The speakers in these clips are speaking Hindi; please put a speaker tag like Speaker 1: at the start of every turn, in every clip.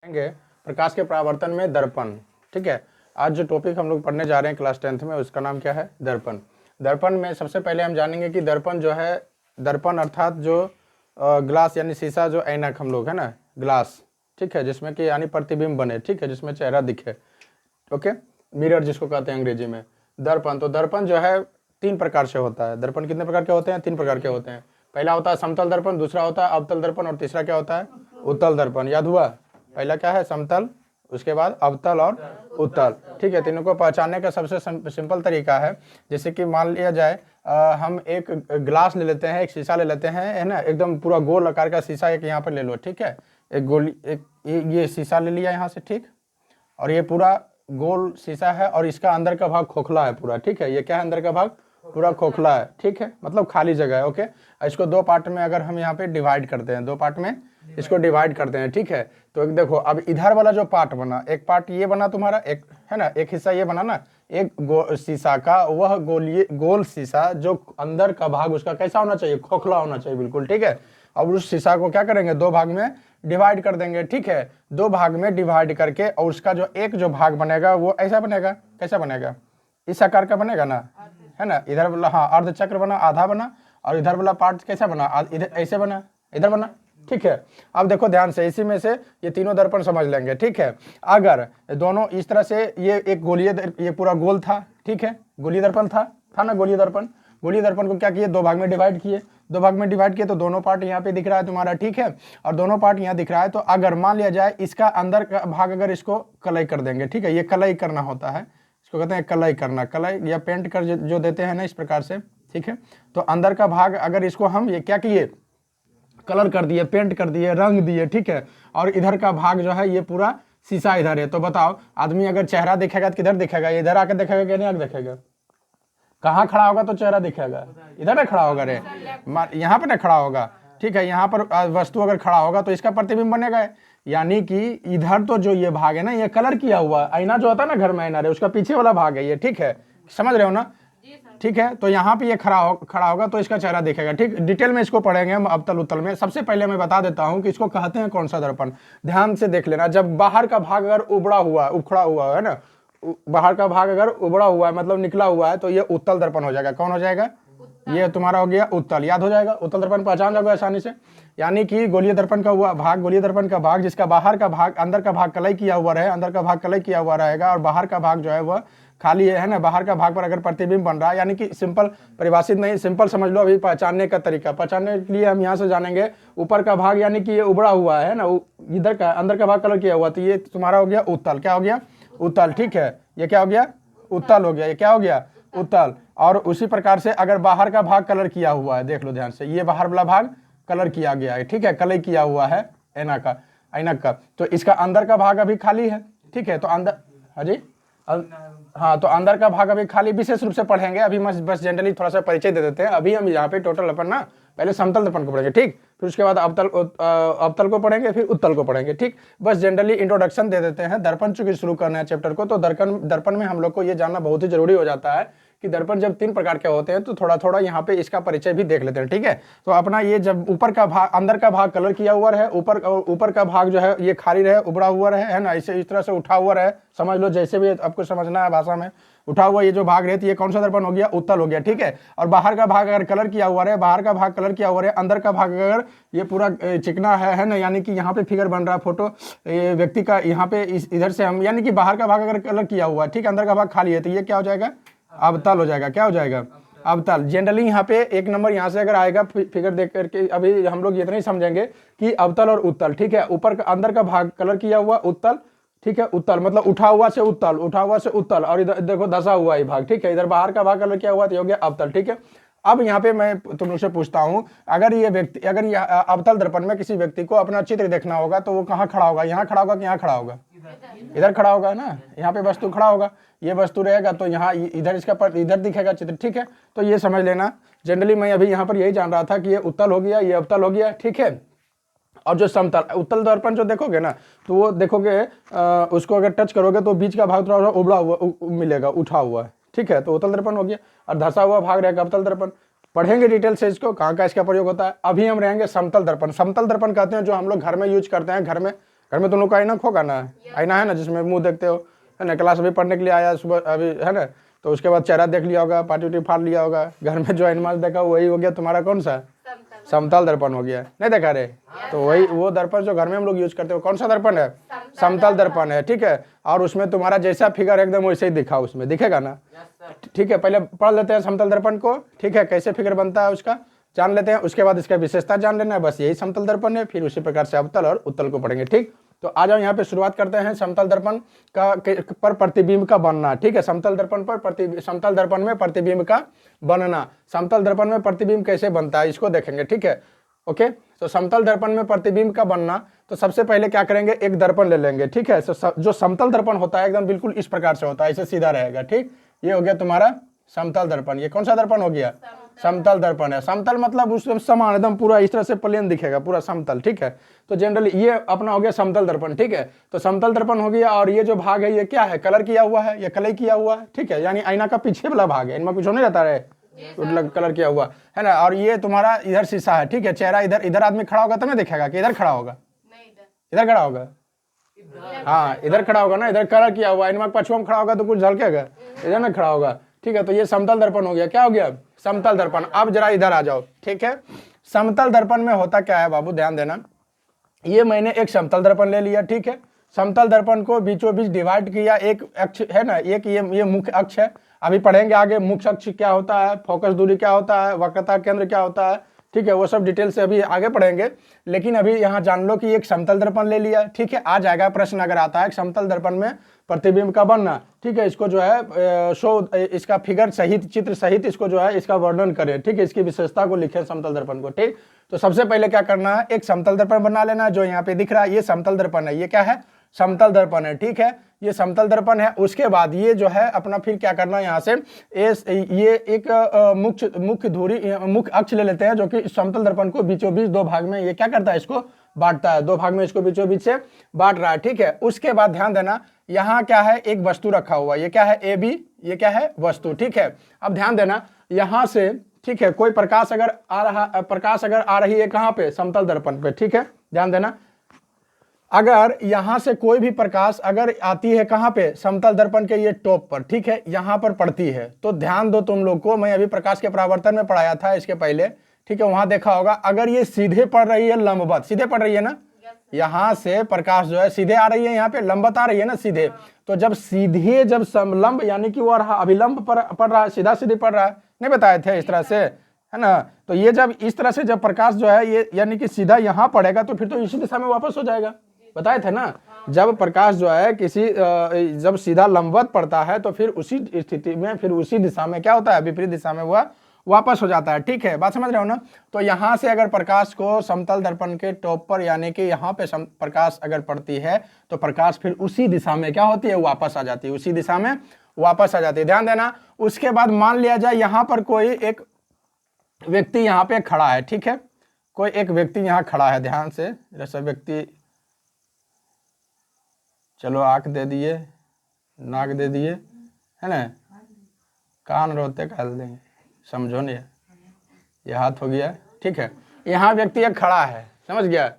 Speaker 1: पढ़ेंगे प्रकाश के परावर्तन में दर्पण। ठीक है, आज जो टॉपिक हम लोग पढ़ने जा रहे हैं क्लास 10th में, उसका नाम क्या है? दर्पण। दर्पण में सबसे पहले हम जानेंगे कि दर्पण जो है, दर्पण अर्थात जो ग्लास यानी शीशा, जो ऐनक हम लोग है ना, ग्लास, ठीक है, जिसमें कि यानी प्रतिबिंब बने, ठीक है, जिसमें चेहरा दिखे, ओके, मिरर जिसको कहते हैं अंग्रेजी में। दर्पण, तो दर्पण जो है 3 प्रकार से होता है। दर्पण कितने प्रकार के होते हैं? 3 प्रकार के होते हैं। पहला होता है समतल दर्पण, दूसरा होता है अवतल दर्पण और तीसरा क्या होता है? उत्तल दर्पण। याद हुआ? पहला क्या है? समतल, उसके बाद अवतल और उत्तल। ठीक है, तीनों को पहचानने का सबसे सिंपल तरीका है, जैसे कि मान लिया जाए हम एक ग्लास ले लेते हैं, एक शीशा ले लेते हैं, है ना, एकदम पूरा गोल आकार का शीशा एक यहाँ पर ले लो, ठीक है, एक गोली, एक ये शीशा ले लिया यहाँ से, ठीक, और ये पूरा गोल शीशा है और इसका अंदर का भाग खोखला है पूरा, ठीक है, ये क्या है? अंदर का भाग पूरा खोखला है, ठीक है, मतलब खाली जगह है, ओके। इसको 2 पार्ट में अगर हम यहाँ पे डिवाइड करते हैं, 2 पार्ट में इसको डिवाइड करते हैं, ठीक है, तो एक देखो, अब इधर वाला जो पार्ट बना, एक पार्ट ये बना तुम्हारा, एक है ना, एक हिस्सा ये बना ना, एक शीशा का, वह गोल शीशा जो अंदर का भाग उसका कैसा होना चाहिए? खोखला होना चाहिए, बिल्कुल, ठीक है। अब उस शीशा को क्या करेंगे? 2 भाग में डिवाइड कर देंगे, ठीक है, 2 भाग में डिवाइड करके, और उसका जो एक जो भाग बनेगा वो ऐसा बनेगा, कैसा बनेगा? इस आकार का बनेगा ना, है ना, इधर वाला, हाँ, अर्ध चक्र बना, आधा बना, और इधर वाला पार्ट कैसा बना? इधर ऐसे बना, इधर बना, ठीक है। अब देखो ध्यान से, इसी में से ये तीनों दर्पण समझ लेंगे, ठीक है। अगर दोनों इस तरह से, ये एक गोलीय, ये पूरा गोल था, ठीक है, गोलीय दर्पण था ना, गोलीय दर्पण। गोलीय दर्पण को क्या किए? 2 भाग में डिवाइड किए, 2 भाग में डिवाइड किए, तो दोनों पार्ट यहाँ पे दिख रहा है तुम्हारा, ठीक है, और दोनों पार्ट यहाँ दिख रहा है। तो अगर मान लिया जाए इसका अंदर का भाग, अगर इसको कलई कर देंगे, ठीक है, ये कलई करना होता है, इसको कहते हैं कलई करना, कलई या पेंट कर जो देते हैं ना, इस प्रकार से, ठीक है। तो अंदर का भाग अगर इसको हम ये क्या किए? कलर कर दिए, पेंट कर दिए, रंग दिए, ठीक है, और इधर का भाग जो है ये पूरा शीशा इधर है। तो बताओ, आदमी अगर चेहरा दिखेगा तो किधर दिखेगा? इधर आके दिखेगा कि नहीं आके दिखेगा? कहाँ खड़ा होगा तो चेहरा दिखेगा? इधर ना खड़ा होगा रे, यहाँ पे ना खड़ा होगा, ठीक है, यहाँ पर वस्तु अगर खड़ा होगा तो इसका प्रतिबिंब बनेगा। यानी कि इधर तो जो ये भाग है ना, ये कलर किया हुआ आईना जो होता है ना घर में, आईना रे, उसका पीछे वाला भाग है ये, ठीक है, समझ रहे हो ना? ठीक है, तो यहाँ पे ये खड़ा होगा तो इसका चेहरा दिखेगा, ठीक। डिटेल में इसको पढ़ेंगे हम अवतल उत्तल में। सबसे पहले मैं बता देता हूँ कि इसको कहते हैं कौन सा दर्पण। ध्यान से देख लेना, जब बाहर का भाग अगर उखड़ा हुआ है ना, बाहर का भाग अगर उबड़ा हुआ है, मतलब निकला हुआ है, तो ये उत्तल दर्पण हो जाएगा। कौन हो जाएगा? ये तुम्हारा हो गया उत्तल। याद हो जाएगा, उत्तल दर्पण पहचान जाओगे आसानी से। यानी कि गोलीय दर्पण का हुआ भाग, गोलीय दर्पण का भाग जिसका बाहर का भाग, अंदर का भाग कलई किया हुआ रहे, अंदर का भाग कलई किया हुआ रहेगा, और बाहर का भाग जो है वह खाली है ना। बाहर का भाग पर अगर प्रतिबिंब बन रहा है, यानी कि सिंपल परिभाषित नहीं, सिंपल समझ लो। अभी पहचानने का तरीका, पहचानने के लिए हम यहाँ से जानेंगे, ऊपर का भाग यानी कि ये उबड़ा हुआ है ना, इधर का अंदर का भाग कलर किया हुआ, तो ये तुम्हारा हो गया उत्तल। क्या हो गया? उत्तल, ठीक है, ये क्या हो गया? उत्तल हो गया। ये क्या हो गया? उत्तल। और उसी प्रकार से अगर बाहर का भाग कलर किया हुआ है, देख लो ध्यान से, ये बाहर वाला भाग कलर किया गया है, ठीक है, कलर किया हुआ है ऐनक का, तो इसका अंदर का भाग अभी खाली है, ठीक है, तो अंदर, हाँ जी, हाँ, तो अंदर का भाग अभी खाली। विशेष रूप से पढ़ेंगे अभी, बस जनरली थोड़ा सा परिचय दे देते हैं। अभी हम यहाँ पे टोटल अपन ना पहले समतल दर्पण को पढ़ेंगे, ठीक, फिर उसके बाद अवतल को पढ़ेंगे, फिर उत्तल को पढ़ेंगे, ठीक। बस जनरली इंट्रोडक्शन दे देते हैं। दर्पण चूंकि शुरू करना है चैप्टर को, तो दर्पण में हम लोग को ये जानना बहुत ही जरूरी हो जाता है कि दर्पण जब 3 प्रकार के होते हैं, तो थोड़ा थोड़ा यहाँ पे इसका परिचय भी देख लेते हैं, ठीक है। तो अपना ये जब ऊपर का भाग, अंदर का भाग कलर किया हुआ रहे, ऊपर का भाग जो है ये खाली रहे, उबड़ा हुआ रहे, है ना, इसे इस तरह से उठा हुआ रहे, समझ लो, जैसे भी आपको समझना है भाषा में, उठा हुआ ये जो भाग रहती है, ये कौन सा दर्पण हो गया? उत्तल हो गया, ठीक है। और बाहर का भाग अगर कलर किया हुआ रहे, बाहर का भाग कलर किया हुआ रहे, अंदर का भाग अगर ये पूरा चिकना है ना, यानी कि यहाँ पे फिगर बन रहा है, फोटो व्यक्ति का, यहाँ पे इधर से हम, यानी कि बाहर का भाग अगर कलर किया हुआ है, ठीक, अंदर का भाग खाली है, तो ये क्या हो जाएगा? अवतल हो जाएगा। क्या हो जाएगा? अवतल। जनरली यहाँ पे 1 नंबर यहाँ से अगर आएगा फिगर देख करके, अभी हम लोग इतना ही समझेंगे कि अवतल और उत्तल, ठीक है, ऊपर का अंदर का भाग कलर किया हुआ उत्तल, ठीक है, उत्तल मतलब उठा हुआ से उत्तल, उठा हुआ से उत्तल, और इधर देखो धसा हुआ ये भाग, ठीक है, इधर बाहर का भाग कलर किया हुआ तो हो गया अवतल, ठीक है। अब यहाँ पे मैं तुम लोग से पूछता हूँ, अगर ये व्यक्ति, अगर ये अवतल दर्पण में किसी व्यक्ति को अपना चित्र देखना होगा, तो वो कहाँ खड़ा होगा? यहाँ खड़ा होगा कि यहाँ खड़ा होगा? इधर खड़ा होगा ना, यहाँ पे वस्तु खड़ा होगा, ये वस्तु रहेगा, तो यहाँ इधर इसका पर इधर दिखेगा चित्र, ठीक है। तो ये समझ लेना, जनरली मैं अभी यहाँ पर यही जान रहा था कि ये उत्तल हो गया, ये अवतल हो गया, ठीक है। और जो समतल उत्तल दर्पण जो देखोगे ना, तो वो देखोगे उसको अगर टच करोगे तो बीच का भाग थोड़ा उबड़ा हुआ मिलेगा, उठा हुआ है, ठीक है, तो उत्तल दर्पण हो गया। और धसा हुआ भाग रहेगा अवतल दर्पण। पढ़ेंगे डिटेल से इसको, कहाँ का इसका प्रयोग होता है। अभी हम रहेंगे समतल दर्पण। समतल दर्पण कहते हैं जो हम लोग घर में यूज करते हैं, घर में घर में तुम लोग का आईना होगा ना, आईना है ना जिसमें मुंह देखते हो, है ना। क्लास अभी पढ़ने के लिए आया सुबह अभी, है ना, तो उसके बाद चेहरा देख लिया होगा, पार्टी उटी फाड़ लिया होगा। घर में जो एनिमल देखा वही हो गया तुम्हारा कौन सा, समतल दर्पण हो गया, नहीं देखा रे। तो वही वो दर्पण जो घर में हम लोग यूज करते हो कौन सा दर्पण है, समतल दर्पण है, ठीक है। और उसमें तुम्हारा जैसा फिगर एकदम वैसे ही दिखा, उसमें दिखेगा ना, ठीक है। पहले पढ़ लेते हैं समतल दर्पण को, ठीक है, कैसे फिगर बनता है उसका जान लेते हैं, उसके बाद इसका विशेषता जान लेना है, बस यही समतल दर्पण है। फिर उसी प्रकार से अवतल और उत्तल को पढ़ेंगे, ठीक। तो आ जाओ यहाँ पे शुरुआत करते हैं समतल दर्पण का पर प्रतिबिंब का बनना, ठीक है। समतल दर्पण पर समतल दर्पण में प्रतिबिंब का बनना, समतल दर्पण में प्रतिबिंब कैसे बनता है इसको देखेंगे, ठीक है। ओके, तो समतल दर्पण में प्रतिबिंब का बनना, तो सबसे पहले क्या करेंगे, एक दर्पण ले लेंगे, ठीक है। जो समतल दर्पण होता है एकदम बिल्कुल इस प्रकार से होता है, ऐसे सीधा रहेगा, ठीक। ये हो गया तुम्हारा समतल दर्पण। ये कौन सा दर्पण हो गया, समतल दर्पण है। समतल मतलब उसमें समान एकदम पूरा इस तरह से प्लेन दिखेगा, पूरा समतल, ठीक है। तो जनरली ये अपना हो गया समतल दर्पण, ठीक है। तो समतल दर्पण हो गया, और ये जो भाग है ये क्या है, कलर किया हुआ है, ये कलर किया हुआ है, ठीक है। यानी आईना का पीछे वाला भाग है, इनमें पीछे नहीं रहता है, कलर किया हुआ है ना। और ये तुम्हारा इधर शीशा है, ठीक है। चेहरा इधर, इधर आदमी खड़ा होगा तब नहीं दिखेगा कि इधर खड़ा होगा, इधर खड़ा होगा, हाँ इधर खड़ा होगा ना, इधर कलर किया हुआ, इनमें पछुआ में खड़ा होगा तो कुछ झलकेगा, इधर में खड़ा होगा, ठीक है। तो ये समतल दर्पण हो गया, क्या हो गया, समतल दर्पण। अब जरा इधर आ जाओ, ठीक है। समतल दर्पण में होता क्या है बाबू, ध्यान देना। ये मैंने एक समतल दर्पण ले लिया, ठीक है। समतल दर्पण को बीचों बीच डिवाइड किया, एक अक्ष है ना, एक ये मुख्य अक्ष है। अभी पढ़ेंगे आगे मुख्य अक्ष क्या होता है, फोकस दूरी क्या होता है, वक्रता केंद्र क्या होता है, ठीक है। वो सब डिटेल से अभी आगे पढ़ेंगे, लेकिन अभी यहाँ जान लो कि एक समतल दर्पण ले लिया, ठीक है। आ जाएगा प्रश्न अगर आता है समतल दर्पण में प्रतिबिंब का बनना, ठीक है। इसको जो है इसका फिगर सहित, चित्र सहित इसको जो है इसका वर्णन करें, ठीक है। इसकी विशेषता को लिखें समतल दर्पण को, ठीक। तो सबसे पहले क्या करना है, एक समतल दर्पण बना लेना, जो यहाँ पे दिख रहा है ये समतल दर्पण है। ये क्या है, समतल दर्पण है, ठीक है। ये समतल दर्पण है। उसके बाद ये जो है अपना फिर क्या करना है, यहाँ से ये एक मुख्य धुरी, मुख्य अक्ष ले लेते हैं, जो कि समतल दर्पण को बीचों बीच दो भाग में ये क्या करता है, इसको बांटता है, दो भाग में इसको बीचों बीच से बांट रहा है, ठीक है। उसके बाद ध्यान देना, यहाँ क्या है, एक वस्तु रखा हुआ, ये क्या है, ए बी, ये क्या है, वस्तु, ठीक है। अब ध्यान देना यहाँ से, ठीक है, कोई प्रकाश अगर आ रहा, प्रकाश अगर आ रही है कहाँ पे, समतल दर्पण पे, ठीक है। ध्यान देना, अगर यहां से कोई भी प्रकाश अगर आती है कहां पे, समतल दर्पण के ये टॉप पर, ठीक है, यहां पर पड़ती है, तो ध्यान दो तुम लोग को, मैं अभी प्रकाश के परावर्तन में पढ़ाया था इसके पहले, ठीक है, वहां देखा होगा। अगर ये सीधे पड़ रही है, लंबवत सीधे पड़ रही है ना, यहां से प्रकाश जो है सीधे आ रही है, यहाँ पे लंबवत आ रही है ना सीधे, तो जब सीधे, जब समलंब यानी कि वो अभिलंब पर पड़ रहा है, सीधा सीधे पड़ रहा है, नहीं बताए थे इस तरह से, है ना। तो ये जब इस तरह से जब प्रकाश जो है ये यानी कि सीधा यहाँ पड़ेगा, तो फिर तो इसी दिशा में वापस हो जाएगा, बताए थे ना। जब प्रकाश जो है किसी जब सीधा लंबवत पड़ता है, तो फिर उसी स्थिति में, फिर उसी दिशा में क्या होता है, विपरीत दिशा में वह वापस हो जाता है, ठीक है, बात समझ रहे हो ना। तो यहां से अगर प्रकाश को समतल दर्पण के टॉप पर यानी कि यहाँ पे प्रकाश अगर पड़ती है, तो प्रकाश फिर उसी दिशा में क्या होती है, वापस आ जाती है, उसी दिशा में वापस आ जाती है, ध्यान देना। उसके बाद मान लिया जाए यहाँ पर कोई एक व्यक्ति यहाँ पे खड़ा है, ठीक है, कोई एक व्यक्ति यहाँ खड़ा है, ध्यान से जैसा व्यक्ति, चलो आंख दे दिए, नाक दे दिए, है ना, कान रोते काल देंगे, समझो नहीं, ये हाथ हो गया, ठीक है। यहाँ व्यक्ति एक खड़ा है, समझ गया,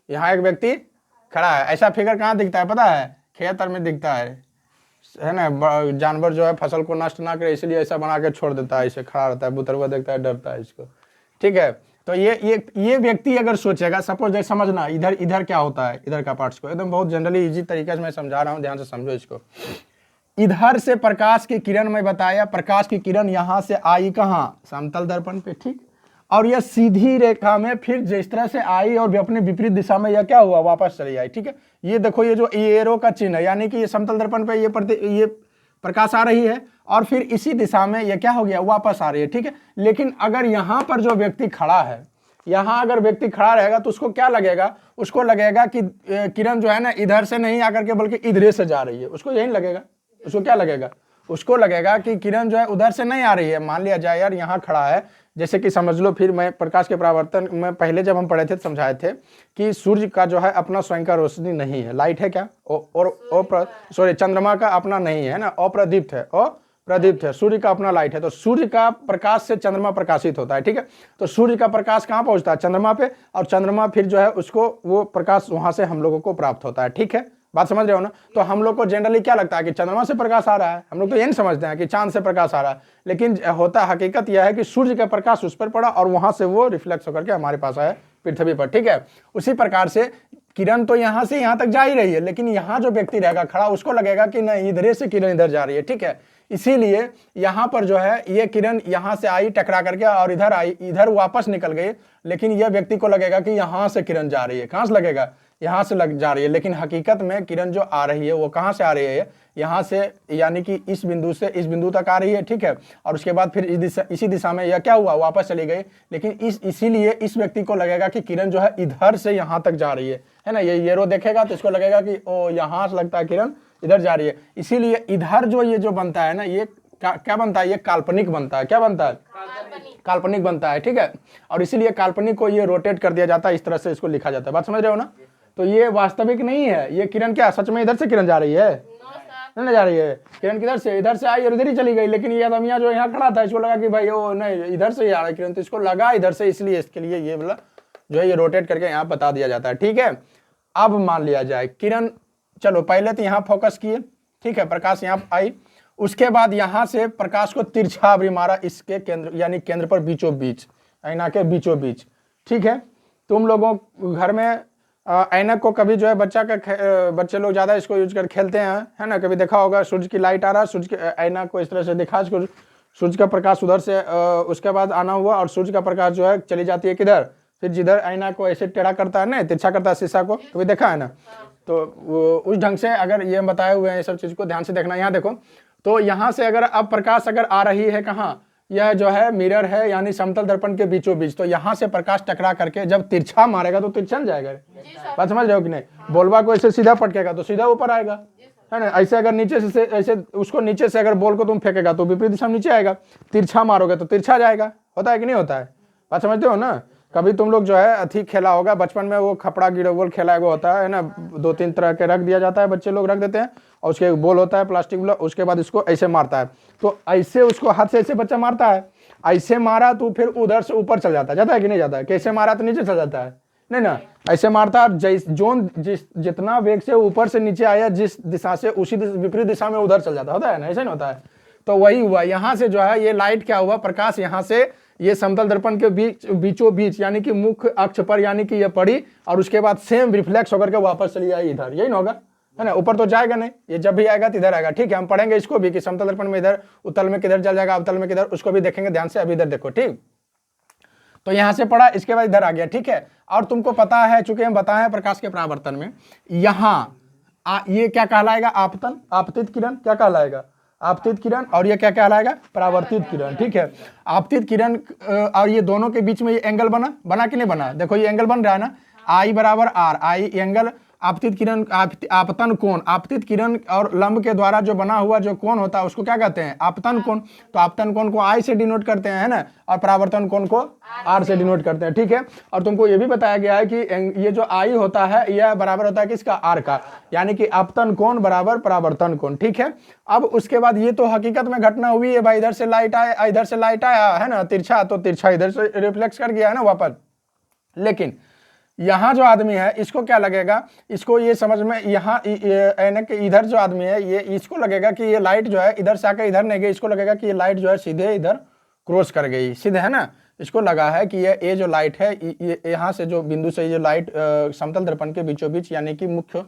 Speaker 1: यहाँ एक व्यक्ति खड़ा है। ऐसा फिगर कहाँ दिखता है पता है, खेत में दिखता है ना। जानवर जो है फसल को नष्ट ना करे इसलिए ऐसा बना के छोड़ देता है, इसे खड़ा रहता है, बुतरुआ देखता है, डरता है इसको, ठीक है। तो ये व्यक्ति अगर सोचेगा, सपोज जैसे समझना, इधर क्या होता है, इधर का पार्ट्स को एकदम बहुत जनरली इजी तरीके से मैं समझा रहा हूँ, ध्यान से समझो इसको। इधर से प्रकाश की किरण मैं बताया, प्रकाश की किरण यहाँ से आई कहाँ, समतल दर्पण पे, ठीक। और यह सीधी रेखा में फिर जिस तरह से आई और अपने विपरीत दिशा में यह क्या हुआ, वापस चली आई, ठीक है। ये देखो, ये जो एरो का चिन्ह है, यानी कि ये समतल दर्पण पे ये प्रकाश आ रही है, और फिर इसी दिशा में ये क्या हो गया, वापस आ रही है, ठीक है। लेकिन अगर यहाँ पर जो व्यक्ति खड़ा है, यहाँ अगर व्यक्ति खड़ा रहेगा तो उसको क्या लगेगा, उसको लगेगा कि किरण जो है ना इधर से नहीं आकर के बल्कि इधर से जा रही है, उसको यही लगेगा। उसको क्या लगेगा, उसको लगेगा कि किरण जो है उधर से नहीं आ रही है। मान लिया जाए यार यहाँ खड़ा है, जैसे कि समझ लो, फिर मैं प्रकाश के परावर्तन में पहले जब हम पढ़े थे समझाए थे कि सूर्य का जो है अपना स्वयं का रोशनी नहीं है, लाइट है क्या, और सॉरी चंद्रमा का अपना नहीं है ना, अप्रदीप्त है, प्रदीप्त है, सूर्य का अपना लाइट है। तो सूर्य का प्रकाश से चंद्रमा प्रकाशित होता है, ठीक है। तो सूर्य का प्रकाश कहाँ पहुंचता है? चंद्रमा पे, और चंद्रमा फिर जो है उसको वो प्रकाश वहां से हम लोगों को प्राप्त होता है, ठीक है। बात समझ रहे हो ना? तो हम लोग को जनरली क्या लगता है कि चंद्रमा से प्रकाश आ रहा है, हम लोग तो ये नहीं समझते हैं कि चांद से प्रकाश आ रहा है, लेकिन होता हकीकत यह है कि सूर्य का प्रकाश उस पर पड़ा और वहां से वो रिफ्लेक्स होकर के हमारे पास आया पृथ्वी पर, ठीक है। उसी प्रकार से किरण तो यहां से यहां तक जा ही रही है, लेकिन यहां जो व्यक्ति रहेगा खड़ा उसको लगेगा कि नहीं, इधर से किरण इधर जा रही है, ठीक है। इसीलिए यहां पर जो है ये किरण यहां से आई टकरा करके और इधर आई, इधर वापस निकल गई, लेकिन यह व्यक्ति को लगेगा कि यहां से किरण जा रही है। कहां से लगेगा? यहां से लग जा रही है, लेकिन हकीकत में किरण जो आ रही है वो कहां से आ रही है? यहां से, यानी कि इस बिंदु से इस बिंदु तक आ रही है, ठीक है। और उसके बाद फिर इसी दिशा में यह क्या हुआ, वापस चली गई। लेकिन इसीलिए इस व्यक्ति को लगेगा कि किरण जो है इधर से यहां तक जा रही है ना। ये एरो देखेगा तो इसको लगेगा कि ओ यहां से लगता है किरण इधर जा रही है। इसीलिए इधर जो ये जो बनता है ना, ये क्या बनता है? ये काल्पनिक बनता है। क्या बनता है? काल्पनिक बनता है, ठीक है। और इसीलिए काल्पनिक को ये रोटेट कर दिया जाता है, इस तरह से इसको लिखा जाता है। बात समझ रहे हो ना? तो ये वास्तविक नहीं है। ये किरण क्या सच में इधर से किरण जा रही है? नहीं जा रही है। किरण किधर से? इधर से आई और इधर ही चली गई। लेकिन ये आदमी जो यहाँ खड़ा था इसको लगा कि भाई ओ नहीं, इधर से ही आ रहा है किरण, तो इसको लगा इधर से, इसलिए इसके लिए ये वाला जो है ये रोटेट करके यहाँ बता दिया जाता है, ठीक है। अब मान लिया जाए किरण, चलो पहले तो यहाँ फोकस किए, ठीक है, प्रकाश यहाँ आई, उसके बाद यहां से प्रकाश को तिरछा अवधि मारा इसके केंद्र, यानी केंद्र पर बीचों बीच, ऐना के बीचों बीच, ठीक है। तुम लोगों घर में ऐनक को कभी जो है बच्चे लोग ज्यादा इसको यूज कर खेलते हैं, है ना। कभी देखा होगा सूर्य की लाइट आ रहा है, सूर्य के ऐनक को इस तरह से दिखा, सूर्य का प्रकाश उधर से उसके बाद आना हुआ और सूर्य का प्रकाश जो है चली जाती है किधर? फिर जिधर ऐना को ऐसे टेढ़ा करता है ना, तिरछा करता है शीशा को, कभी देखा है ना। तो उस ढंग से अगर ये बताए हुए हैं, ये सब चीज को ध्यान से देखना। यहाँ देखो, तो यहां से अगर अब प्रकाश अगर आ रही है कहाँ, यह जो है मिरर है, यानी समतल दर्पण के बीचों बीच, तो यहां से प्रकाश टकरा करके जब तिरछा मारेगा तो तिरछा जाएगा। बात समझ रहे हो कि नहीं? बोलबा को ऐसे सीधा पटकेगा तो सीधा ऊपर आएगा, है ना। ऐसे अगर नीचे से ऐसे उसको नीचे से अगर बॉल को तुम फेंकेगा तो विपरीत दिशा में नीचे आएगा, तिरछा मारोगे तो तिरछा जाएगा। होता है कि नहीं होता है? बात समझते हो ना? कभी तुम लोग जो है अथी खेला होगा बचपन में, वो खपड़ा गिरोबोल खेला होता है ना, 2-3 तरह के रख दिया जाता है, बच्चे लोग रख देते हैं, और उसके बॉल होता है प्लास्टिक वाला, उसके बाद इसको ऐसे मारता है, तो ऐसे उसको हाथ से ऐसे बच्चा मारता है, ऐसे मारा तो फिर उधर से ऊपर चल जाता है कि नहीं जाता है? कैसे मारा तो नीचे चल जाता है, नहीं ना, ऐसे मारता है, जोन जितना वेग से ऊपर से नीचे आया जिस दिशा से, उसी विपरीत दिशा में उधर चल जाता है ना, ऐसे नहीं होता है? तो वही हुआ यहाँ से जो है ये लाइट क्या हुआ, प्रकाश यहाँ से ये समतल दर्पण के बीचों बीच, यानी कि मुख्य अक्ष पर, यानी कि ये पड़ी और उसके बाद सेम रिफ्लेक्स होकर के वापस चली आई इधर, यही ना होगा, है ना। ऊपर तो जाएगा नहीं, ये जब भी आएगा तो इधर आएगा, ठीक है। हम पढ़ेंगे इसको भी कि समतल दर्पण में इधर, उत्तल में किधर चल जाएगा, अवतल में किधर, उसको भी देखेंगे ध्यान से। अभी इधर देखो, ठीक। तो यहां से पढ़ा, इसके बाद इधर आ गया, ठीक है। और तुमको पता है, चूंकि हम बताए हैं प्रकाश के परावर्तन में, यहाँ ये क्या कहलाएगा? आपतन, आपतित किरण क्या कहलाएगा? आपतित किरण। और ये क्या कहलाएगा? परावर्तित किरण, ठीक है। आपतित किरण और ये दोनों के बीच में ये एंगल बना कि नहीं बना? देखो ये एंगल बन रहा है ना, आई बराबर आर, आई एंगल आपतित किरण, आपतन कोण, आपतित किरण और लंब के द्वारा जो बना हुआ जो कोण होता है उसको क्या कहते हैं? आपतन कोण। तो आपतन कोण को आई से डिनोट करते हैं, है ना, और परावर्तन कोण को आर से डिनोट करते हैं, ठीक है। और तुमको ये भी बताया गया है कि ये जो आई होता है यह बराबर होता है किसका? आर का, यानी कि आपतन कोण बराबर परावर्तन कोण, ठीक है। अब उसके बाद ये तो हकीकत में घटना हुई है भाई, इधर से लाइट आया, इधर से लाइट आया, है ना, तिरछा, तो तिरछा इधर से रिफ्लेक्स कर गया, है ना, वापस। लेकिन यहाँ जो आदमी है इसको क्या लगेगा? इसको ये समझ में, यहाँ ऐनक के इधर जो आदमी है ये, इसको लगेगा कि ये लाइट जो है इधर से आकर इधर नहीं गई, इसको लगेगा कि ये लाइट जो है सीधे इधर क्रॉस कर गई, सीधे, है ना। इसको लगा है कि ये जो लाइट है, ये यहाँ से जो बिंदु से ये लाइट समतल दर्पण के बीचों बीच, यानी कि मुख्य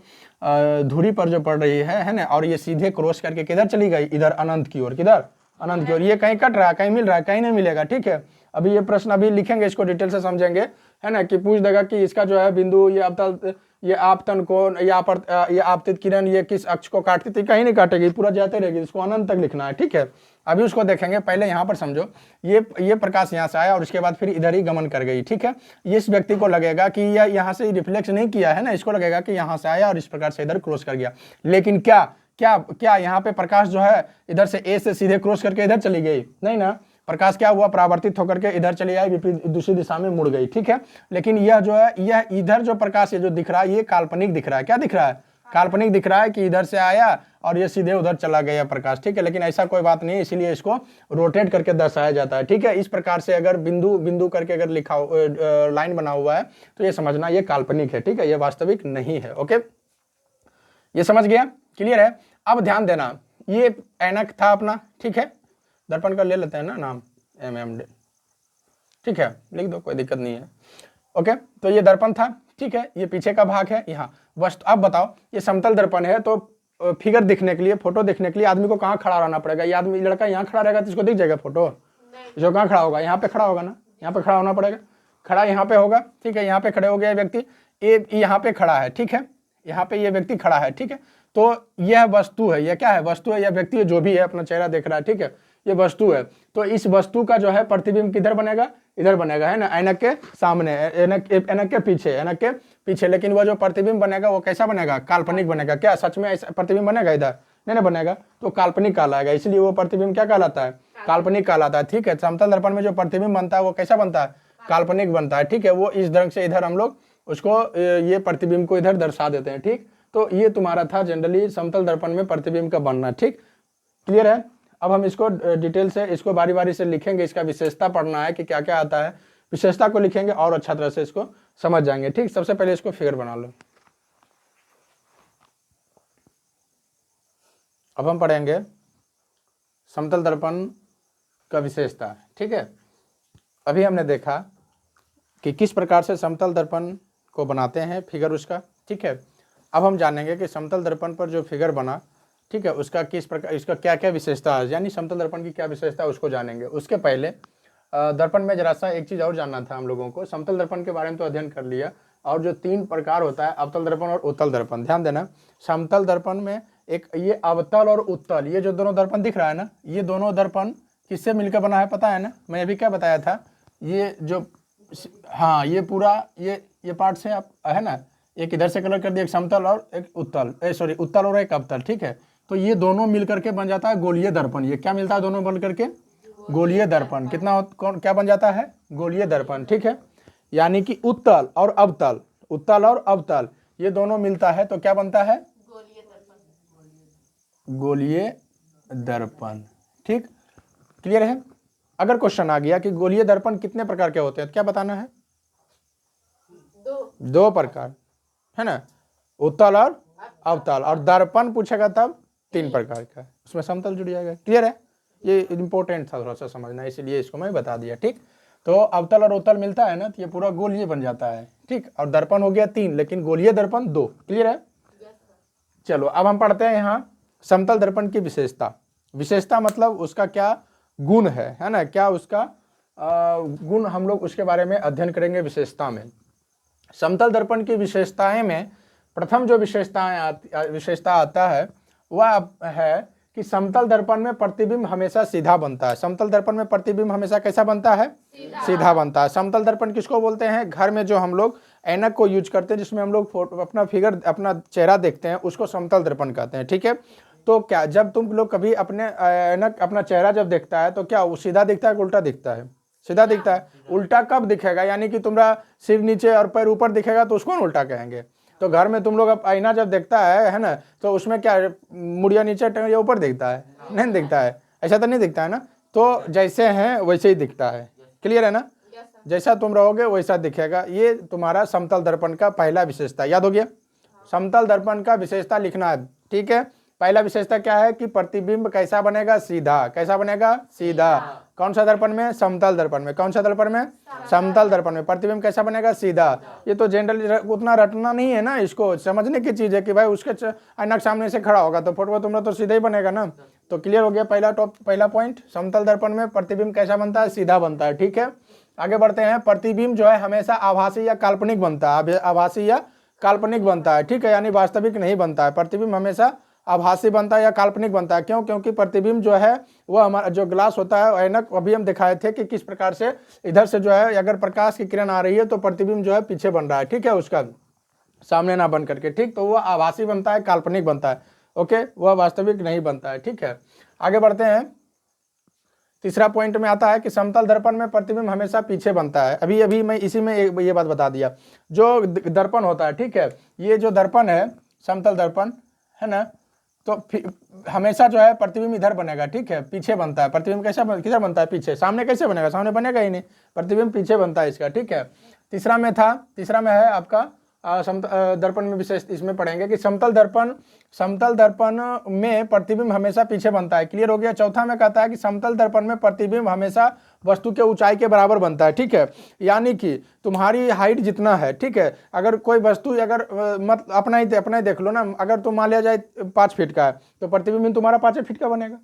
Speaker 1: धुरी पर जो पड़ रही है ना, और ये सीधे क्रॉस करके किधर चली गई? इधर अनंत की ओर, किधर? अनंत की ओर। ये कहीं कट रहा है, कहीं मिल रहा है, कहीं नहीं मिलेगा, ठीक है। अभी ये प्रश्न अभी लिखेंगे, इसको डिटेल से समझेंगे, है ना, कि पूछ देगा कि इसका जो है बिंदु, ये अवतल, ये आपतन कोण, ये आपतित किरण ये किस अक्ष को काटती थी? कहीं नहीं काटेगी, पूरा जाते रहेगी, इसको अनंत तक लिखना है, ठीक है। अभी उसको देखेंगे, पहले यहाँ पर समझो, ये प्रकाश यहाँ से आया और उसके बाद फिर इधर ही गमन कर गई, ठीक है। इस व्यक्ति को लगेगा कि यह यहाँ से रिफ्लेक्स नहीं किया है ना, इसको लगेगा कि यहाँ से आया और इस प्रकार से इधर क्रॉस कर गया। लेकिन क्या क्या क्या यहाँ पे प्रकाश जो है इधर से ए से सीधे क्रॉस करके इधर चली गई? नहीं ना, प्रकाश क्या हुआ? परावर्तित होकर के इधर चली आई, विपरीत दूसरी दिशा में मुड़ गई, ठीक है। लेकिन यह जो है, यह इधर जो प्रकाश है जो दिख रहा है ये काल्पनिक दिख रहा है। क्या दिख रहा है? काल्पनिक दिख रहा है कि इधर से आया और ये सीधे उधर चला गया प्रकाश, ठीक है, लेकिन ऐसा कोई बात नहीं है, इसीलिए इसको रोटेट करके दर्शाया जाता है, ठीक है। इस प्रकार से अगर बिंदु बिंदु करके अगर लिखा लाइन बना हुआ है तो ये समझना ये काल्पनिक है, ठीक है, ये वास्तविक नहीं है। ओके, ये समझ गया, क्लियर है। अब ध्यान देना, ये ऐनक था अपना, ठीक है, दर्पण का ले लेते हैं ना नाम MMD, ठीक है, लिख दो, कोई दिक्कत नहीं है। ओके, तो ये दर्पण था, ठीक है, ये पीछे का भाग है यहाँ वस्तु। अब बताओ, ये समतल दर्पण है तो फिगर दिखने के लिए, फोटो दिखने के लिए आदमी को कहाँ खड़ा रहना पड़ेगा? ये आदमी लड़का यहाँ खड़ा रहेगा तो इसको दिख जाएगा फोटो? जो कहाँ खड़ा होगा? यहाँ पे खड़ा होगा ना, यहाँ पे खड़ा होना पड़ेगा, खड़ा यहाँ पे होगा, ठीक है, यहाँ पे खड़े हो गया व्यक्ति, ये यहाँ पे खड़ा है, ठीक है, यहाँ पे ये व्यक्ति खड़ा है, ठीक है, तो यह वस्तु है, यह क्या है? वस्तु है, यह व्यक्ति है, जो भी है अपना चेहरा देख रहा है, ठीक है, ये वस्तु है। तो इस वस्तु का जो है प्रतिबिंब किधर बनेगा? इधर बनेगा, है ना, ऐनक के सामने, ऐनक के पीछे, ऐनक के पीछे। लेकिन वो जो प्रतिबिंब बनेगा वो कैसा बनेगा? काल्पनिक बनेगा। क्या सच में ऐसा प्रतिबिंब बनेगा इधर? नहीं बनेगा, तो काल्पनिक कहलाएगा, इसलिए वो प्रतिबिंब क्या कहलाता है? काल्पनिक कहलाता है, ठीक है। समतल दर्पण में जो प्रतिबिंब बनता है वो कैसा बनता है? काल्पनिक बनता है, ठीक है। वो इस ढंग से इधर हम लोग उसको ये प्रतिबिंब को इधर दर्शा देते हैं, ठीक। तो ये तुम्हारा था जनरली समतल दर्पण में प्रतिबिंब का बनना, ठीक, क्लियर है। अब हम इसको डिटेल से इसको बारी बारी से लिखेंगे, इसका विशेषता पढ़ना है कि क्या क्या आता है, विशेषता को लिखेंगे और अच्छा तरह से इसको समझ जाएंगे, ठीक। सबसे पहले इसको फिगर बना लो। अब हम पढ़ेंगे समतल दर्पण का विशेषता, ठीक है। अभी हमने देखा कि किस प्रकार से समतल दर्पण को बनाते हैं, फिगर उसका, ठीक है। अब हम जानेंगे कि समतल दर्पण पर जो फिगर बना, ठीक है, उसका किस प्रकार, इसका क्या क्या विशेषता है, यानी समतल दर्पण की क्या विशेषता है उसको जानेंगे। उसके पहले दर्पण में जरा सा एक चीज़ और जानना था हम लोगों को। समतल दर्पण के बारे में तो अध्ययन कर लिया, और जो 3 प्रकार होता है, अवतल दर्पण और उत्तल दर्पण, ध्यान देना। समतल दर्पण में एक ये अवतल और उत्तल, ये जो दोनों दर्पण दिख रहा है ना, ये दोनों दर्पण किससे मिलकर बना है पता है ना? मैं अभी क्या बताया था, ये जो, हाँ, ये पूरा ये पार्ट से आप है ना, एक इधर से कलर कर दिया, एक समतल और एक उत्तल, सॉरी उत्तल और एक अवतल, ठीक है। तो ये दोनों मिलकर के बन जाता है गोलीय दर्पण। ये क्या मिलता है दोनों बन करके? गोलीय दर्पण। कितना क्या बन जाता है? गोलीय दर्पण, ठीक है। यानी कि उत्तल और अवतल, उत्तल और अवतल ये दोनों मिलता है तो क्या बनता है? गोलीय दर्पण, ठीक, क्लियर है। अगर क्वेश्चन आ गया कि गोलीय दर्पण कितने प्रकार के होते हैं तो क्या बताना है? 2 प्रकार, है ना, उत्तल और अवतल। और दर्पण पूछेगा तब 3 प्रकार का, उसमें समतल जुड़ जाएगा, क्लियर है। ये इंपॉर्टेंट था थोड़ा सा समझना, इसलिए इसको मैं बता दिया, ठीक। तो अवतल और उत्तल मिलता है ना तो ये पूरा गोलीय बन जाता है, ठीक। और दर्पण हो गया 3, लेकिन गोलीय दर्पण 2, क्लियर है। चलो अब हम पढ़ते हैं यहाँ समतल दर्पण की विशेषता। विशेषता मतलब उसका क्या गुण है ना, क्या उसका गुण, हम लोग उसके बारे में अध्ययन करेंगे विशेषता में। समतल दर्पण की विशेषताएं में प्रथम जो विशेषता आता है वह है कि समतल दर्पण में प्रतिबिंब हमेशा सीधा बनता है। समतल दर्पण में प्रतिबिंब हमेशा कैसा बनता है? सीधा बनता है। समतल दर्पण किसको बोलते हैं? घर में जो हम लोग ऐनक को यूज करते हैं, जिसमें हम लोग फोटो, अपना फिगर, अपना चेहरा देखते हैं, उसको समतल दर्पण कहते हैं, ठीक है। तो क्या जब तुम लोग कभी अपने ऐनक अपना चेहरा जब देखता है तो क्या वो सीधा दिखता है कि उल्टा दिखता है? सीधा दिखता है। उल्टा कब दिखेगा? यानी कि तुम्हारा सिर नीचे और पैर ऊपर दिखेगा तो उसको उल्टा कहेंगे। तो घर में तुम लोग अब आईना जब देखता है ना, तो उसमें क्या मुड़िया नीचे या ऊपर दिखता है? नहीं दिखता है, ऐसा तो नहीं दिखता है ना। तो जैसे हैं वैसे ही दिखता है, क्लियर है ना। जैसा तुम रहोगे वैसा दिखेगा। ये तुम्हारा समतल दर्पण का पहला विशेषता, याद हो गया। समतल दर्पण का विशेषता लिखना है, ठीक है। पहला विशेषता क्या है कि प्रतिबिंब कैसा बनेगा? सीधा। कैसा बनेगा? सीधा। कौन सा दर्पण में? समतल दर्पण में। कौन सा दर्पण में? समतल दर्पण में। प्रतिबिंब कैसा बनेगा? सीधा। ये तो जनरली उतना रटना नहीं है ना, इसको समझने की चीज है कि भाई उसके ऐनक सामने से खड़ा होगा तो फोटो तुमरा तो सीधा ही बनेगा ना। तो क्लियर हो गया पहला पॉइंट। समतल दर्पण में प्रतिबिंब कैसा बनता है? सीधा बनता है, ठीक है। आगे बढ़ते हैं। प्रतिबिंब जो है हमेशा आभासी या काल्पनिक बनता है। आभासी या काल्पनिक बनता है, ठीक है, यानी वास्तविक नहीं बनता है। प्रतिबिंब हमेशा आभासी बनता है या काल्पनिक बनता है। क्यों? क्योंकि प्रतिबिंब जो है वह हमारा जो ग्लास होता है, ऐनक, अभी हम दिखाए थे कि किस प्रकार से इधर से जो है अगर प्रकाश की किरण आ रही है तो प्रतिबिंब जो है पीछे बन रहा है, ठीक है, उसका सामने ना बन करके, ठीक। तो वह आभासी बनता है, काल्पनिक बनता है, ओके, वह वास्तविक नहीं बनता है, ठीक है। आगे बढ़ते हैं। तीसरा पॉइंट में आता है कि समतल दर्पण में प्रतिबिंब हमेशा पीछे बनता है। अभी मैं इसी में ये बात बता दिया। जो दर्पण होता है, ठीक है, ये जो दर्पण है समतल दर्पण, है ना, तो हमेशा जो है प्रतिबिंब इधर बनेगा, ठीक है, पीछे बनता है प्रतिबिंब। किधर बनता है? पीछे। सामने कैसे बनेगा? सामने बनेगा ही नहीं, प्रतिबिंब पीछे बनता है इसका, ठीक है। तीसरा में है आपका दर्पण में विशेष इसमें पढ़ेंगे कि समतल दर्पण में प्रतिबिंब हमेशा पीछे बनता है। क्लियर हो गया। चौथा में कहता है कि समतल दर्पण में प्रतिबिंब हमेशा वस्तु के ऊंचाई के बराबर बनता है, ठीक है। यानी कि तुम्हारी हाइट जितना है, ठीक है, अगर कोई वस्तु अगर मत अपना ही देख लो ना, अगर तुम मान लिया जाए 5 फीट का है तो प्रतिबिंब तुम्हारा 5 फीट का बनेगा।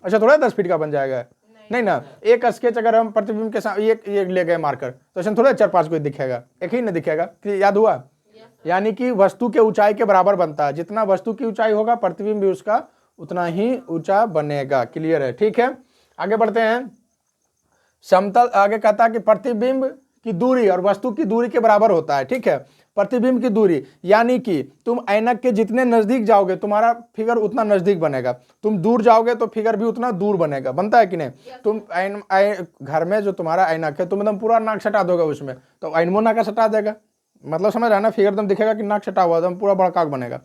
Speaker 1: अच्छा, थोड़ा 10 फीट का बन जाएगा? नहीं ना। एक स्केच अगर हम प्रतिबिंब के साथ ये ले गए मार्कर तो इसमें थोड़ा 4-5 को दिखेगा, एक ही नहीं दिखेगा। याद हुआ? यानी कि वस्तु के ऊंचाई के बराबर बनता है। जितना वस्तु की ऊंचाई होगा प्रतिबिंब भी उसका उतना ही ऊंचा बनेगा। क्लियर है? ठीक है, आगे बढ़ते हैं। समतल आगे कहता है कि प्रतिबिंब की दूरी और वस्तु की दूरी के बराबर होता है, ठीक है। प्रतिबिंब की दूरी यानी कि तुम ऐनक के जितने नजदीक जाओगे तुम्हारा फिगर उतना नजदीक बनेगा, तुम दूर जाओगे तो फिगर भी उतना दूर बनेगा। बनता है कि नहीं? तुम घर में जो तुम्हारा ऐनक है तुम एकदम पूरा नाक सटा दोगे उसमें तो ऐनमो नाका सटा देगा, मतलब समझ रहे ना, फिगर एकदम दिखेगा कि नाक सटा हुआ, एकदम पूरा बड़ा काक बनेगा,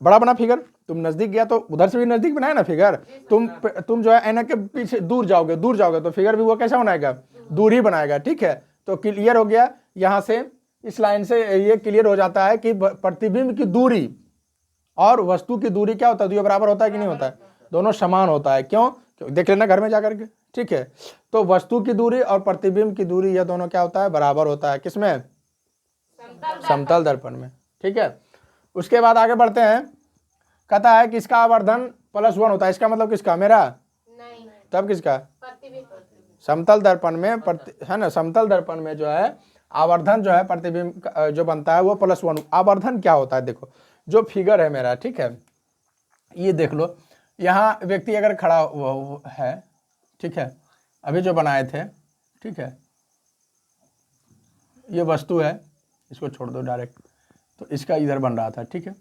Speaker 1: बड़ा बना फिगर। तुम नजदीक गया तो उधर से भी नजदीक बनाया ना फिगर। तुम जो है ऐनक के पीछे दूर जाओगे तो फिगर भी वो कैसा बनाएगा? दूर ही बनाएगा, ठीक है। तो क्लियर हो गया। यहां से इस लाइन से ये क्लियर हो जाता है कि प्रतिबिंब की दूरी और वस्तु की दूरी क्या होता है? ये बराबर होता है कि नहीं होता है? दोनों समान होता है। क्यों? देख लेना घर में जाकर के, ठीक है। तो वस्तु की दूरी और प्रतिबिंब की दूरी यह दोनों क्या होता है? बराबर होता है। किसमें? समतल दर्पण में, ठीक है। उसके बाद आगे बढ़ते हैं। कहता है कि इसका आवर्धन +1 होता है। इसका मतलब किसका? मेरा नहीं। तब किसका? समतल दर्पण में है ना, समतल दर्पण में जो है आवर्धन जो है प्रतिबिंब जो बनता है वो +1। आवर्धन क्या होता है? देखो, जो फिगर है मेरा, ठीक है, ये देख लो, यहाँ व्यक्ति अगर खड़ा है, ठीक है, अभी जो बनाए थे, ठीक है, ये वस्तु है, इसको छोड़ दो डायरेक्ट, तो इसका इधर बन रहा था, ठीक है।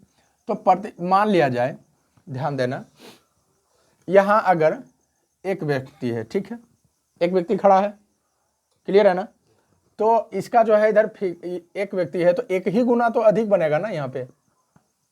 Speaker 1: तो मान लिया जाए, ध्यान देना, यहाँ अगर एक व्यक्ति है, ठीक है, एक व्यक्ति खड़ा है, क्लियर है ना, तो इसका जो है इधर एक व्यक्ति है तो एक ही गुना तो अधिक बनेगा ना यहाँ पे,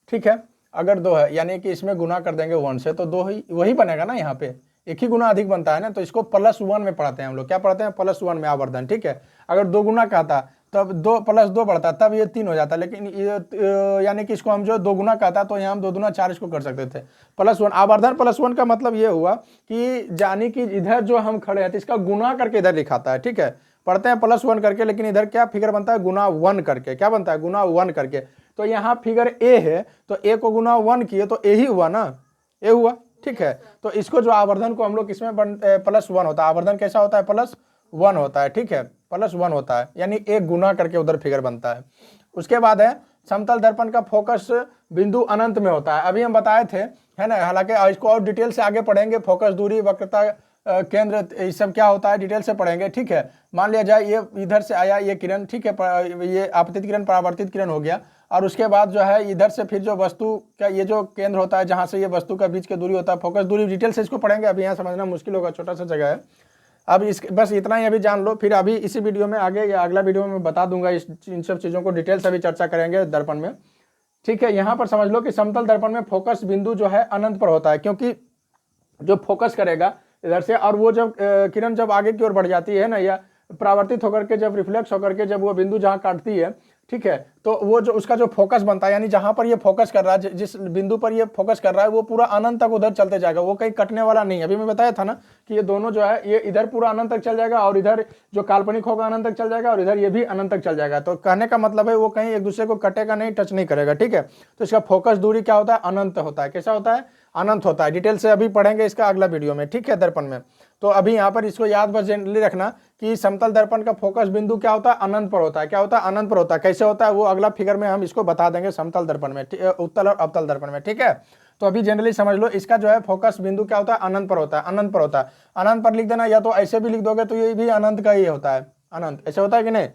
Speaker 1: ठीक है। अगर 2 है यानी कि इसमें गुना कर देंगे 1 से तो 2 ही वही बनेगा ना, यहाँ पे एक ही गुना अधिक बनता है ना, तो इसको +1 में पढ़ाते हैं हम लोग। क्या पढ़ते हैं? +1 में आवर्धन, ठीक है। अगर 2 गुना का था तब 2 + 2 बढ़ता तब ये 3 हो जाता, लेकिन ये यानी कि इसको हम जो 2 गुना का था तो यहाँ हम 2 दूना 4 इसको कर सकते थे। +1 आवर्धन +1 का मतलब ये हुआ कि जानी कि इधर जो हम खड़े हैं तो इसका गुना करके इधर लिखाता है, ठीक है। पढ़ते हैं +1 करके, लेकिन इधर क्या फिगर बनता है? गुना 1 करके। क्या बनता है? गुना 1 करके। तो यहाँ फिगर ए है तो ए को गुना 1 किए तो ए ही हुआ ना, ए हुआ, ठीक है। तो इसको जो आवर्धन को हम लोग किसमें +1 होता है? आवर्धन कैसा होता है? +1 होता है, ठीक है, +1 होता है, यानी एक गुना करके उधर फिगर बनता है। उसके बाद है समतल दर्पण का फोकस बिंदु अनंत में होता है। अभी हम बताए थे, है ना, हालांकि इसको और डिटेल से आगे पढ़ेंगे। फोकस दूरी, वक्रता केंद्र, ये सब क्या होता है डिटेल से पढ़ेंगे, ठीक है। मान लिया जाए ये इधर से आया ये किरण, ठीक है, ये आपतित किरण परावर्तित किरण हो गया, और उसके बाद जो है इधर से फिर जो वस्तु का ये जो केंद्र होता है जहाँ से ये वस्तु का बीच की दूरी होता है, फोकस दूरी डिटेल से इसको पढ़ेंगे। अभी यहाँ समझना मुश्किल होगा, छोटा सा जगह है। अब इस बस इतना ही अभी जान लो, फिर अभी इसी वीडियो में आगे या अगला वीडियो में बता दूंगा इन सब चीज़ों को डिटेल से अभी चर्चा करेंगे दर्पण में, ठीक है। यहाँ पर समझ लो कि समतल दर्पण में फोकस बिंदु जो है अनंत पर होता है, क्योंकि जो फोकस करेगा इधर से, और वो जब किरण जब आगे की ओर बढ़ जाती है ना, या परावर्तित होकर के जब रिफ्लेक्स होकर के जब वो बिंदु जहाँ काटती है, ठीक है, तो वो जो उसका जो फोकस बनता है, यानी जहां पर ये फोकस कर रहा है, जिस बिंदु पर ये फोकस कर रहा है वो पूरा अनंत तक उधर चलते जाएगा, वो कहीं कटने वाला नहीं है। अभी मैं बताया था ना कि ये दोनों जो है ये इधर पूरा अनंत तक चल जाएगा, और इधर जो काल्पनिक होगा अनंत तक चल जाएगा, और इधर ये भी अनंत तक चल जाएगा। तो कहने का मतलब है वो कहीं एक दूसरे को कटेगा नहीं, टच नहीं करेगा, ठीक है। तो इसका फोकस दूरी क्या होता है? अनंत होता है। कैसा होता है? अनंत होता है। डिटेल से अभी पढ़ेंगे इसका अगला वीडियो में, ठीक है, दर्पण में। तो अभी यहाँ पर इसको याद बस जनरली रखना कि समतल दर्पण का फोकस बिंदु क्या होता है? अनंत पर होता है। क्या होता है? अनंत पर होता है। कैसे होता है वो अगला फिगर में हम इसको बता देंगे समतल दर्पण में, उत्तल और अवतल दर्पण में, ठीक है। तो अभी जनरली समझ लो इसका जो है फोकस बिंदु क्या होता है? अनंत पर होता है। अनंत पर होता है, अनंत पर लिख देना, या तो ऐसे भी लिख दोगे तो ये भी अनंत का ही होता है। अनंत ऐसे होता है कि नहीं?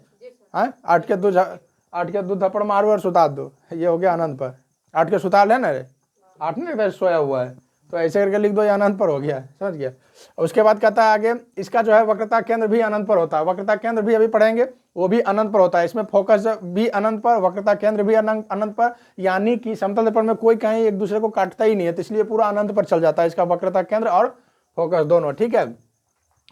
Speaker 1: हाँ, 8 के 2 थप्पड़ मारो और सुता दो, ये हो गया अनंत पर। 8 के सुता लेना रे, 8 नहीं वैसे सोया हुआ है, तो ऐसे करके लिख दो, ये अनंत पर हो गया, समझ गया। उसके बाद कहता है आगे, इसका जो है वक्रता केंद्र भी अनंत पर होता है। वक्रता केंद्र भी अभी पढ़ेंगे, वो भी अनंत पर होता है। इसमें फोकस भी अनंत पर, वक्रता केंद्र भी अनंत पर, यानी कि समतल दर्पण में कोई कहीं एक दूसरे को काटता ही नहीं है, तो इसलिए पूरा अनंत पर चल जाता है इसका वक्रता केंद्र और फोकस दोनों, ठीक है।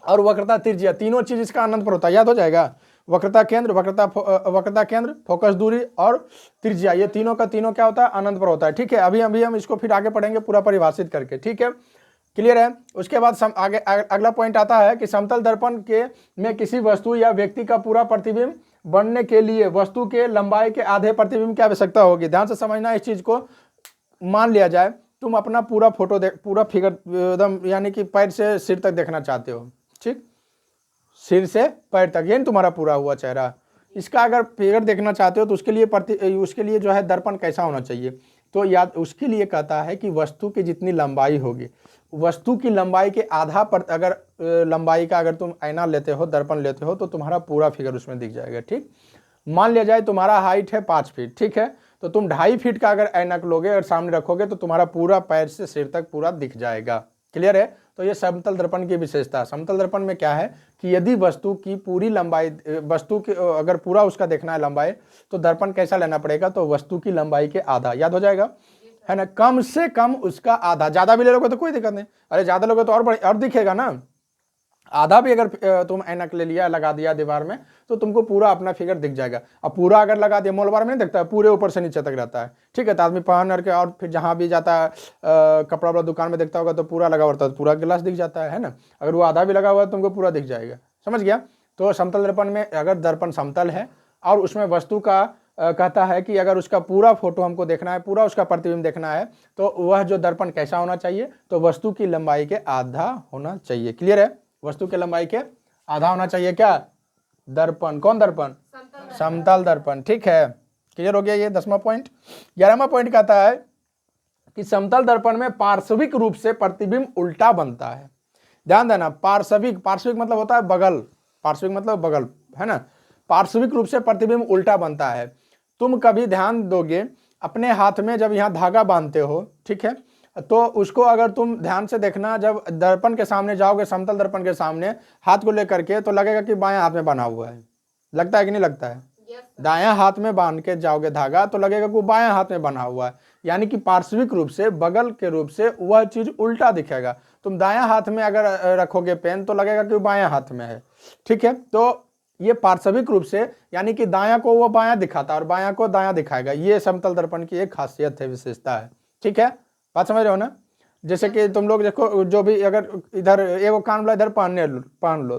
Speaker 1: और वक्रता त्रिज्या, तीनों चीज इसका अनंत पर होता है, याद हो जाएगा। वक्रता केंद्र, वक्रता केंद्र, फोकस दूरी और त्रिज्या, ये तीनों का तीनों क्या होता है, अनंत पर होता है, ठीक है। अभी हम इसको फिर आगे पढ़ेंगे पूरा परिभाषित करके, ठीक है, क्लियर है। उसके बाद आगे अगला पॉइंट आता है कि समतल दर्पण के में किसी वस्तु या व्यक्ति का पूरा प्रतिबिंब बनने के लिए वस्तु के लंबाई के आधे प्रतिबिंब की आवश्यकता होगी। ध्यान से समझना इस चीज को। मान लिया जाए तुम अपना पूरा फोटो पूरा फिगर एकदम यानी कि पैर से सिर तक देखना चाहते हो, ठीक, सिर से पैर तक, ये तुम्हारा पूरा हुआ चेहरा। इसका अगर फिगर देखना चाहते हो तो उसके लिए जो है दर्पण कैसा होना चाहिए, तो याद उसके लिए कहता है कि वस्तु की जितनी लंबाई होगी, वस्तु की लंबाई के आधा पर अगर लंबाई का अगर तुम आईना लेते हो, दर्पण लेते हो, तो तुम्हारा पूरा फिगर उसमें दिख जाएगा, ठीक। मान लिया जाए तुम्हारा हाइट है 5 फीट, ठीक है, तो तुम 2.5 फीट का अगर ऐनक लोगे और सामने रखोगे तो तुम्हारा पूरा पैर से सिर तक पूरा दिख जाएगा, क्लियर है। तो ये समतल दर्पण की विशेषता। समतल दर्पण में क्या है कि यदि वस्तु की पूरी लंबाई, वस्तु की अगर पूरा उसका देखना है लंबाई, तो दर्पण कैसा लेना पड़ेगा, तो वस्तु की लंबाई के आधा, याद हो जाएगा, है ना, कम से कम उसका आधा। ज्यादा भी ले लोगे तो कोई दिक्कत नहीं, अरे ज्यादा लोगे तो और दिखेगा ना। आधा भी अगर तुम ऐनक ले लिया, लगा दिया दीवार में, तो तुमको पूरा अपना फिगर दिख जाएगा। अब पूरा अगर लगा दिया, मोलवार में नहीं दिखता है, पूरे ऊपर से नीचे तक रहता है, ठीक है। तो आदमी पहन करके और फिर जहाँ भी जाता है कपड़ा वाला दुकान में देखता होगा तो पूरा लगा होता है, तो पूरा गिलास दिख जाता है ना। अगर वो आधा भी लगा हुआ है तुमको पूरा दिख जाएगा, समझ गया। तो समतल दर्पण में अगर दर्पण समतल है और उसमें वस्तु का कहता है कि अगर उसका पूरा फोटो हमको देखना है, पूरा उसका प्रतिबिंब देखना है, तो वह जो दर्पण कैसा होना चाहिए, तो वस्तु की लंबाई के आधा होना चाहिए, क्लियर है। वस्तु के लंबाई के आधा होना चाहिए क्या, दर्पण। कौन दर्पण, समतल दर्पण, ठीक है, क्लियर हो गया ये 10वां पॉइंट। 11वां पॉइंट कहता है कि समतल दर्पण में पार्श्विक रूप से प्रतिबिंब उल्टा बनता है। ध्यान देना, पार्श्विक मतलब होता है बगल, पार्श्विक मतलब बगल, है ना। पार्श्विक रूप से प्रतिबिंब उल्टा बनता है। तुम कभी ध्यान दोगे अपने हाथ में जब यहाँ धागा बांधते हो, ठीक है, तो उसको अगर तुम ध्यान से देखना, जब दर्पण के सामने जाओगे, समतल दर्पण के सामने हाथ को लेकर के, तो लगेगा कि बायां हाथ में बांधा हुआ है, लगता है कि नहीं लगता है। दायां हाथ में बांध के जाओगे धागा तो लगेगा कि बायां हाथ में बना हुआ है, यानी कि पार्श्विक रूप से, बगल के रूप से वह चीज उल्टा दिखेगा। तुम दायां हाथ में अगर रखोगे पेन तो लगेगा कि बायां हाथ में है, ठीक है। तो ये पार्श्विक रूप से, यानी कि दायां को वो बायां दिखाता है और बायां को दायां दिखाएगा। ये समतल दर्पण की एक खासियत है, विशेषता है, ठीक है, बात समझ रहे हो ना। जैसे कि तुम लोग देखो, जो भी अगर इधर एगो कान वाला इधर पहन लो,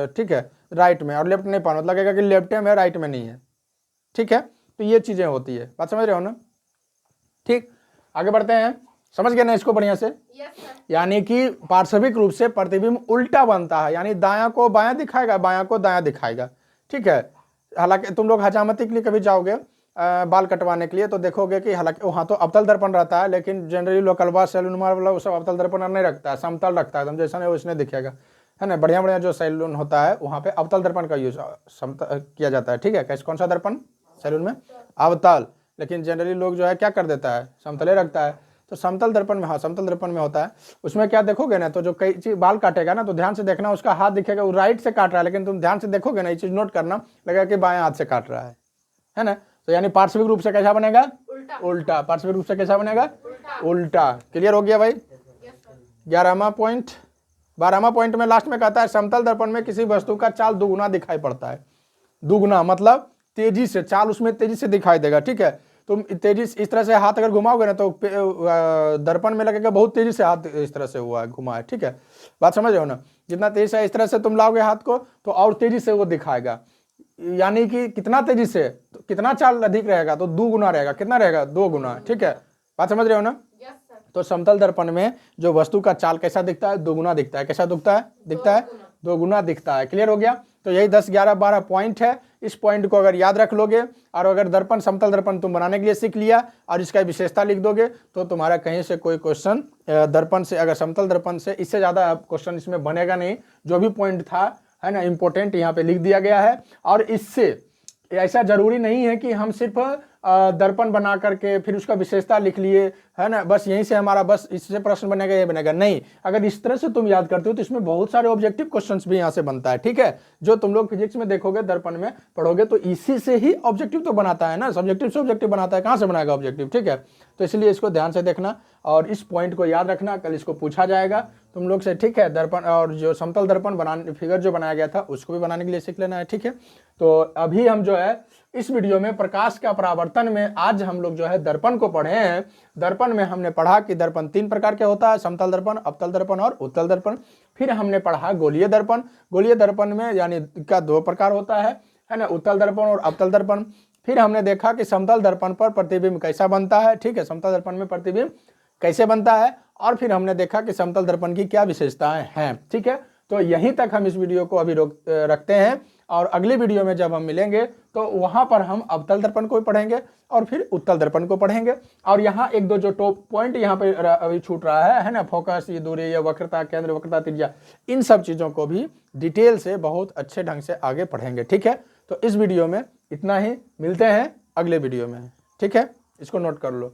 Speaker 1: ठीक है, राइट में, और लेफ्ट नहीं पहनो, लगेगा कि लेफ्ट में है, राइट में नहीं है, ठीक है। तो ये चीजें होती है, बात समझ रहे हो ना, ठीक। आगे बढ़ते हैं, समझ गए ना इसको बढ़िया से। यानी कि पार्श्विक रूप से प्रतिबिंब उल्टा बनता है, यानी दायां को बायां दिखाएगा, बायां को दायां दिखाएगा, ठीक है। हालांकि तुम लोग हजामती के लिए कभी जाओगे बाल कटवाने के लिए तो देखोगे कि हालांकि वहाँ तो अवतल दर्पण रहता है, लेकिन जनरली लोकलवा सैलून वाला वो सब अवतल दर्पण नहीं रखता है, समतल रखता है, तुम जैसा नहीं उसने दिखेगा, है ना। बढ़िया बढ़िया जो सैलून होता है वहाँ पे अवतल दर्पण का यूज समतल किया जाता है, ठीक है। कैसे, कौन सा दर्पण सैलून में, अवतल, लेकिन जनरली लोग जो है क्या कर देता है, समतले रखता है। तो समतल दर्पण में, हाँ समतल दर्पण में होता है, उसमें क्या देखोगे ना, तो जो कई चीज बाल काटेगा ना, तो ध्यान से देखना, उसका हाथ दिखेगा वो राइट से काट रहा है, लेकिन तुम ध्यान से देखोगे ना, ये चीज नोट करना, लगेगा कि बाएं हाथ से काट रहा है ना। तो यानी पार्श्विक रूप से कैसा बनेगा, उल्टा। पार्श्विक रूप से कैसा बनेगा, उल्टा। क्लियर हो गया भाई। 11वां पॉइंट। 12वां पॉइंट में लास्ट में कहता है समतल दर्पण में किसी वस्तु का चाल दुगुना दिखाई पड़ता है। दुगुना मतलब तेजी से, चाल उसमें तेजी से दिखाई देगा, ठीक है। तुम तेजी इस तरह से हाथ अगर घुमाओगे ना तो दर्पण में लगेगा बहुत तेजी से हाथ इस तरह से हुआ है, घुमा है, ठीक है, बात समझ रहे हो ना। जितना तेजी से इस तरह से तुम लाओगे हाथ को तो और तेजी से वो दिखाएगा, यानी कि कितना तेजी से, तो कितना चाल अधिक रहेगा, तो 2 गुना रहेगा, कितना रहेगा, 2 गुना, ठीक है, बात समझ रहे हो ना। तो समतल दर्पण में जो वस्तु का चाल कैसा दिखता है, 2 गुना दिखता है। कैसा दिखता है 2 गुना दिखता है। क्लियर हो गया। तो यही 10, 11, 12 पॉइंट है। इस पॉइंट को अगर याद रख लोगे और अगर दर्पण, समतल दर्पण तुम बनाने के लिए सीख लिया और इसका विशेषता लिख दोगे तो तुम्हारा कहीं से कोई क्वेश्चन दर्पण से, अगर समतल दर्पण से, इससे ज्यादा क्वेश्चन इसमें बनेगा नहीं। जो भी पॉइंट था, है ना, इंपॉर्टेंट यहाँ पे लिख दिया गया है। और इससे ऐसा जरूरी नहीं है कि हम सिर्फ दर्पण बना करके फिर उसका विशेषता लिख लिए, है ना, बस यहीं से हमारा बस इससे प्रश्न बनेगा, ये बनेगा नहीं। अगर इस तरह से तुम याद करते हो तो इसमें बहुत सारे ऑब्जेक्टिव क्वेश्चंस भी यहाँ से बनता है, ठीक है। जो तुम लोग फिजिक्स में देखोगे, दर्पण में पढ़ोगे, तो इसी से ही ऑब्जेक्टिव तो बनाता है ना, सब्जेक्टिव से ऑब्जेक्टिव बनाता है, कहाँ से बनाएगा ऑब्जेक्टिव, ठीक है। तो इसलिए इसको ध्यान से देखना और इस पॉइंट को याद रखना, कल इसको पूछा जाएगा तुम लोग से, ठीक है। दर्पण और जो समतल दर्पण बनाने फिगर जो बनाया गया था उसको भी बनाने के लिए सीख लेना है, ठीक है। तो अभी हम जो है इस वीडियो में प्रकाश का परावर्तन में आज हम लोग जो है दर्पण को पढ़े हैं। दर्पण में हमने पढ़ा कि दर्पण 3 प्रकार के होता है, समतल दर्पण, अवतल दर्पण और उत्तल दर्पण। फिर हमने पढ़ा गोलीय दर्पण। गोलीय दर्पण में यानी का 2 प्रकार होता है ना, उत्तल दर्पण और अवतल दर्पण। फिर हमने देखा कि समतल दर्पण पर प्रतिबिंब कैसा बनता है, ठीक है, समतल दर्पण में प्रतिबिंब कैसे बनता है। और फिर हमने देखा कि समतल दर्पण की क्या विशेषताएं हैं, ठीक है। तो यहीं तक हम इस वीडियो को अभी रखते हैं और अगली वीडियो में जब हम मिलेंगे तो वहां पर हम अवतल दर्पण को भी पढ़ेंगे और फिर उत्तल दर्पण को पढ़ेंगे। और यहाँ 1-2 जो टॉप पॉइंट यहाँ पे अभी छूट रहा है ना, फोकस, ये दूरी, या वक्रता, केंद्र, वक्रता, त्रिज्या, इन सब चीज़ों को भी डिटेल से बहुत अच्छे ढंग से आगे पढ़ेंगे, ठीक है। तो इस वीडियो में इतना ही, मिलते हैं अगले वीडियो में, ठीक है, इसको नोट कर लो।